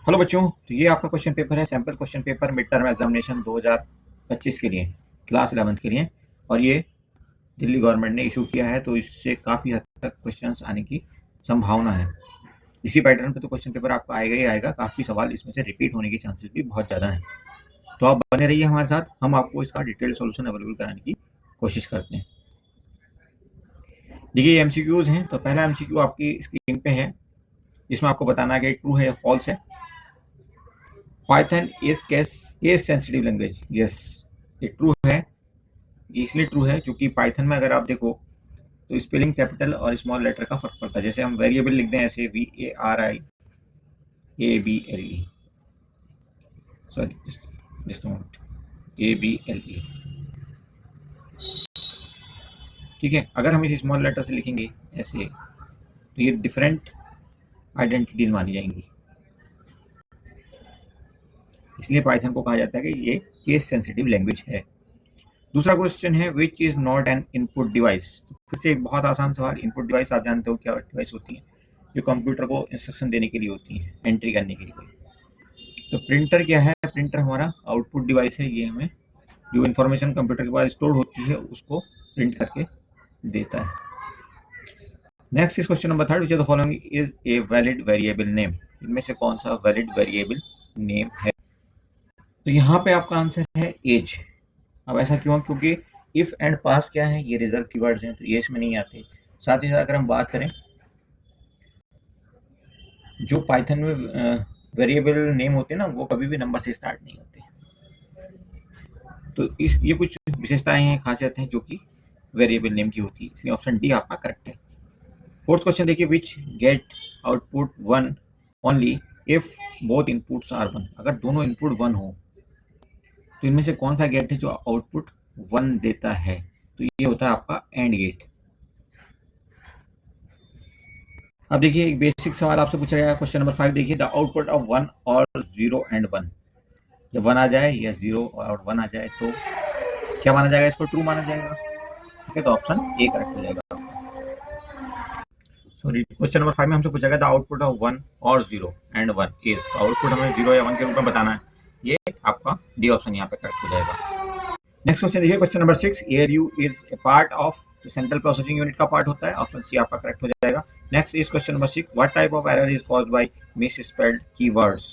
Hello बच्चों, तो ये आपका क्वेश्चन पेपर है, sample question paper mid term examination 2025 के लिए, क्लास 11th के लिए। और ये दिल्ली गवर्नमेंट ने इशू किया है, तो इससे काफ़ी हद तक क्वेश्चंस आने की संभावना है। इसी पैटर्न पे तो क्वेश्चन पेपर आपका आएगा ही आएगा, काफ़ी सवाल इसमें से रिपीट होने के चांसेस भी बहुत ज़्यादा हैं। तो आप बने रहिए हमारे साथ, हम आपको इसका डिटेल सोल्यूशन अवेलेबल कराने की कोशिश करते हैं। देखिए, एमसीक्यूज हैं, तो पहला एमसीक्यू आपकी स्क्रीन पे है, इसमें आपको बताना है कि ट्रू है या फॉल्स है। Python is case sensitive language. Yes, ये ट्रू है। इसलिए ट्रू है क्योंकि पाइथन में अगर आप देखो तो स्पेलिंग कैपिटल और स्मॉल लेटर का फर्क पड़ता है। जैसे हम वेरिएबल लिख दें ऐसे VARIABLE, sorry just moment, ABLE, ठीक है। अगर हम इस स्मॉल लेटर से लिखेंगे ऐसे तो ये डिफरेंट आइडेंटिटीज मानी जाएंगी। इसलिए पाइथन को कहा जाता है कि ये केस सेंसिटिव लैंग्वेज है। दूसरा क्वेश्चन है which is not an input device. फिर से एक बहुत आसान सवाल। इनपुट डिवाइस आप जानते हो क्या डिवाइस होती है, जो कंप्यूटर को इंस्ट्रक्शन देने के लिए होती है, एंट्री करने के लिए। तो प्रिंटर क्या है? प्रिंटर हमारा आउटपुट डिवाइस है। ये हमें जो इन्फॉर्मेशन कंप्यूटर के पास स्टोर होती है उसको प्रिंट करके देता है। Next is question number 3, which of the following is a valid variable name. इनमें से कौन सा वैलिड वेरिएबल नेम है? तो यहाँ पे आपका आंसर है एज। अब ऐसा क्यों? क्योंकि इफ एंड पास क्या है, ये रिजर्व कीवर्ड्स हैं, तो ये इसमें नहीं आते। साथ ही साथ अगर हम बात करें जो पाइथन में वेरिएबल नेम होते हैं ना, वो कभी भी नंबर से स्टार्ट नहीं होते। तो ये कुछ विशेषताएं हैं, खासियत हैं जो कि वेरिएबल नेम की होती है। इसलिए ऑप्शन डी आपका करेक्ट है। फोर्थ क्वेश्चन देखिए, which gate output 1 only if both inputs are 1। अगर दोनों इनपुट 1 हो तो इनमें से कौन सा गेट है जो आउटपुट 1 देता है? तो ये होता है आपका एंड गेट। अब देखिए, एक बेसिक सवाल आपसे पूछा गया, क्वेश्चन नंबर 5 देखिए, द आउटपुट ऑफ 1 और 0 एंड 1। जब 1 आ जाए या 0 और 1 आ जाए तो क्या माना जाएगा? इसको ट्रू माना जाएगा। ठीक है, तो ऑप्शन ए करेक्ट हो जाएगा। सॉरी, क्वेश्चन नंबर 5 में हमसे पूछा गया द आउटपुट ऑफ 1 और 0 एंड 1 इज। तो आउटपुट हमें 0 या 1 के रूप में बताना है। ये आपका डी ऑप्शन यहाँ पे करेक्ट हो जाएगा। नेक्स्ट क्वेश्चन देखिए, question number 6, ALU is a part of central processing unit का पार्ट होता है। ऑप्शन सी आपका करेक्ट हो जाएगा। Next is question number 6, what type of error is caused by misspelled keywords.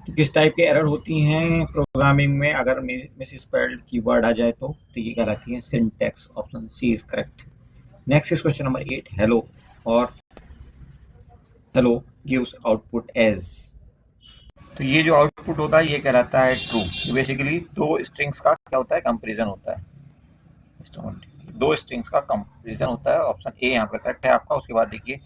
तो किस टाइप के एरर होती हैं प्रोग्रामिंग में अगर मिसस्पेल्ड कीवर्ड आ जाए तो ये कहलाती है syntax. Option C is correct. Next is question number 8, hello और हेलो गिव्स आउटपुट एज। तो ये जो आउटपुट होता है ये कहलाता है ट्रू। तो बेसिकली दो स्ट्रिंग्स का क्या होता है? कंपैरिजन होता है। दो स्ट्रिंग्स का कंपैरिजन होता है। ऑप्शन ए यहाँ पे करेक्ट है आपका। उसके बाद देखिए,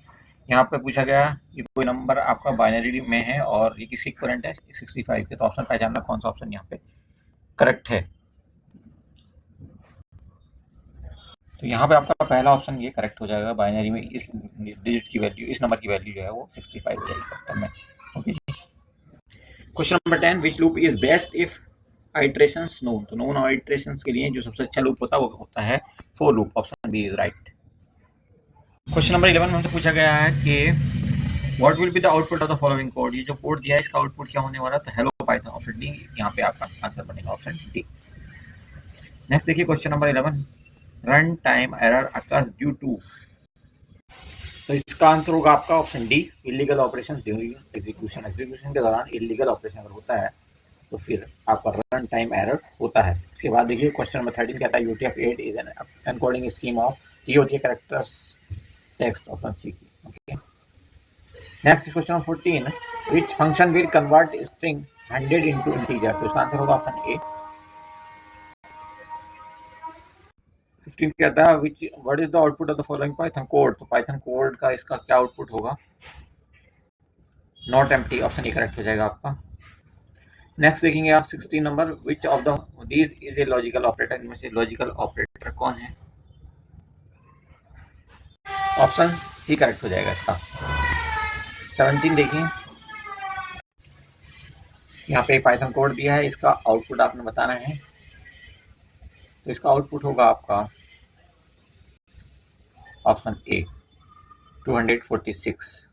यहाँ पे पूछा गया कि कोई नंबर आपका बाइनरी में है और ये किसके इक्विवेलेंट है? 65 के। तो ऑप्शन पहचानना कौन सा ऑप्शन यहाँ पे करेक्ट है। तो यहाँ पे आपका पहला ऑप्शन ये करेक्ट हो जाएगा। बाइनरी में इस डिजिट की वैल्यू, इस नंबर की वैल्यू जो है वो 65 हो जाएगी। ओके जी। Question number 10, which loop is best if iterations known. तो नोन आइट्रेशंस के लिए जो सबसे अच्छा लूप होता है वो होता है for loop. Option B is right. Question number 11 में हमसे पूछा गया है कि what will be the output of the following code. ये जो कोड दिया है इसका आउटपुट क्या होने वाला? तो हेलो पाइथन। ऑप्शन डी यहाँ पे आपका आंसर बनेगा, ऑप्शन डी। नेक्स्ट देखिए, question number 11, run time error occurs due to. तो इसका आंसर होगा आपका option D, illegal operation during execution. Execution के दौरान इलीगल ऑपरेशन अगर होता है तो फिर आपका रन टाइम एरर होता है। उसके बाद देखिए, क्वेश्चन नंबर 13 कहता है UTF-8 is an encoding scheme of. ये होती है characters text. Option C. Okay. Next question number 14, which function will convert string 100 into integer. तो इसका आंसर होगा ऑप्शन ए। 15 कहता है what is the output of the following Python code. तो Python code का इसका क्या आउटपुट होगा? Not empty. Option A correct हो जाएगा आपका। नेक्स्ट देखेंगे आप 16 नंबर, which of the these is a logical operator. इनमें से लॉजिकल ऑपरेटर कौन है? ऑप्शन सी करेक्ट हो जाएगा इसका। 17 देखिए, यहाँ पे पाइथन कोड दिया है, इसका आउटपुट आपने बताना है। तो इसका आउटपुट होगा आपका ऑप्शन ए 246।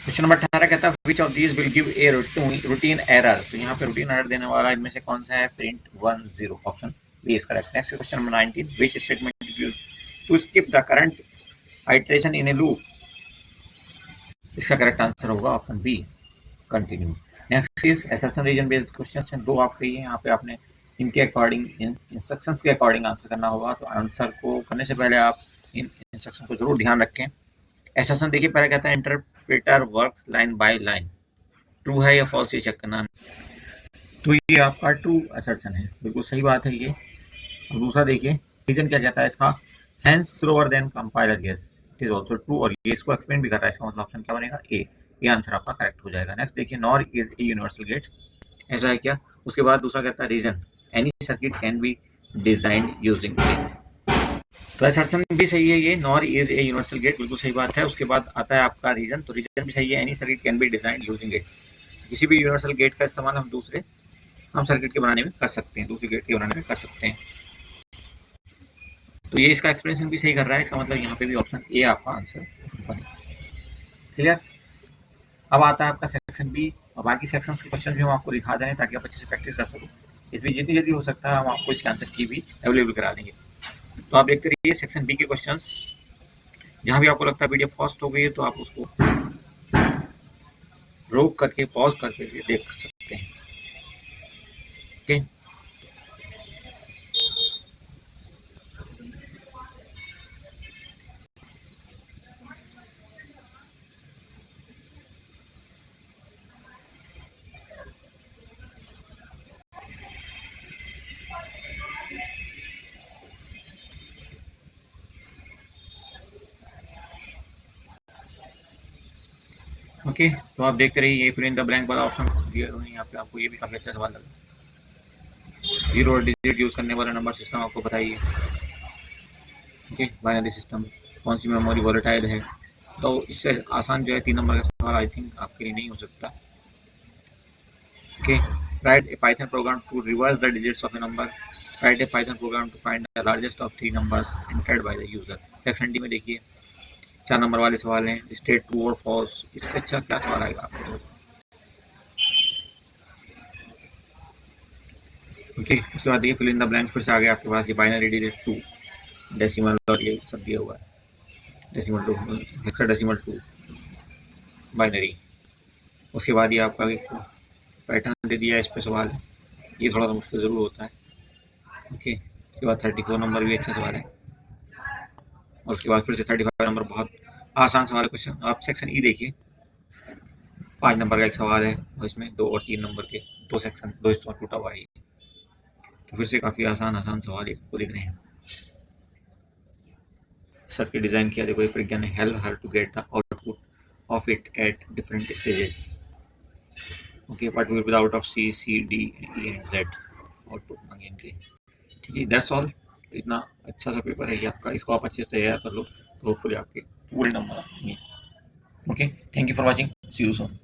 क्वेश्चन नंबर 18 कहता है which of these will give a routine error. तो यहाँ पे रूटीन एरर देने वाला इनमें से कौन सा है? Print 10। Option B is correct. Next question number 19 which statement is used to skip the current iteration in a loop. इसका करेक्ट आंसर होगा option B, continue. Next is assertion reason based questions हैं, दो आपके ये यहाँ पे आपने इनके अकॉर्डिंग इंस्ट्रक्शंस के अकॉर्डिंग आंसर करना होगा। तो आंसर को करने से पहले आप इन इंस्ट्रक्शन को जरूर ध्यान रखें। असर्शन देखिए पहले कहता है interpreter works line by line, true है या फॉल्स ये चेक करना। तो ये आपका ट्रू असर्शन है, बिल्कुल सही बात है ये। और दूसरा देखिए रीजन क्या कहता है इसका, hence slower than compiler, yes it is also true, और ये इसको एक्सप्लेन भी कर रहा है। इसका मतलब ऑप्शन क्या बनेगा? ए। ये आंसर आपका करेक्ट हो जाएगा। नेक्स्ट देखिए NOR is a universal gate, ऐसा है क्या? उसके बाद दूसरा कहता है reason any circuit can be designed using a. तो असर्शन भी सही है, ये NOR is a universal gate बिल्कुल सही बात है। उसके बाद आता है आपका रीजन, तो रीजन भी सही है, any circuit can be designed using it. किसी भी यूनिवर्सल गेट का इस्तेमाल हम सर्किट के बनाने में कर सकते हैं, दूसरे गेट के बनाने में कर सकते हैं। तो ये इसका एक्सप्लेनेशन भी सही कर रहा है, इसका मतलब यहाँ पे भी ऑप्शन ए आपका आंसर बनेगा। क्लियर? अब आता है आपका सेक्शन बी, और बाकी सेक्शन के क्वेश्चन भी हम आपको दिखा देंगे ताकि आप अच्छे से प्रैक्टिस कर सको। इसमें जितनी जल्दी हो सकता है हम आपको इसके आंसर की भी अवेलेबल करा देंगे। तो आप देखते रहिए सेक्शन बी के क्वेश्चंस। जहाँ भी आपको लगता है वीडियो फास्ट हो गई है तो आप उसको रोक करके पॉज करके देख सकते हैं। Okay, okay. तो आप देखते रहिए ये फिल इन द ब्लैंक वाला ऑप्शन दिए हुए हैं यहाँ पे, आपको ये भी काफी अच्छा सवाल लगा। 0 डिजिट यूज करने वाला नंबर सिस्टम आपको बताइए। ओके, बाइनरी सिस्टम, कौन सी मेमोरी वोलेटाइल है? तो इससे आसान जो है 3 नंबर का सवाल आई थिंक आपके लिए नहीं हो सकता। Okay, write a Python program to reverse the digits of a number, write a Python program to find the largest of 3 numbers entered by the user. Section D में देखिए 4 number वाले सवाल हैं, स्टेट ट्रू और false. इससे अच्छा क्या सवाल आएगा आपको? ओके, उसके बाद ये फिल इन द ब्लैंक फिर से आ गया आपके पास, ये बाइनरी डिजिट 2 डेसिमल और ये सब दिया हुआ है, डेसिमल 2 हेक्साडेसिमल 2 बाइनरी। उसके बाद ये आपका पैटर्न दे दिया, इस पे सवाल है, ये थोड़ा सा मुश्किल ज़रूर होता है। ओके, उसके बाद 34 नंबर भी अच्छा सवाल है, और उसके बाद फिर से 35 नंबर बहुत आसान सवाल है क्वेश्चन। आप सेक्शन ई देखिए, 5 नंबर का एक सवाल है और इसमें 2 और 3 नंबर के 2 सेक्शन, 2 हिस्सों में टूटा हुआ है। तो फिर से काफ़ी आसान सवाल आपको दिख रहे हैं। सर्किट डिजाइन किया, देखो एक प्रज्ञा ने help her to get the output of it at different stages. Okay, but will without of C C D E and Z output मांगे इनके। ठीक है, दैट्स ऑल। इतना अच्छा सा पेपर है ये आपका, इसको आप अच्छे से तैयार कर लो तो होपफुली आपके पूरे नंबर आएंगे। Okay, thank you for watching, see you soon.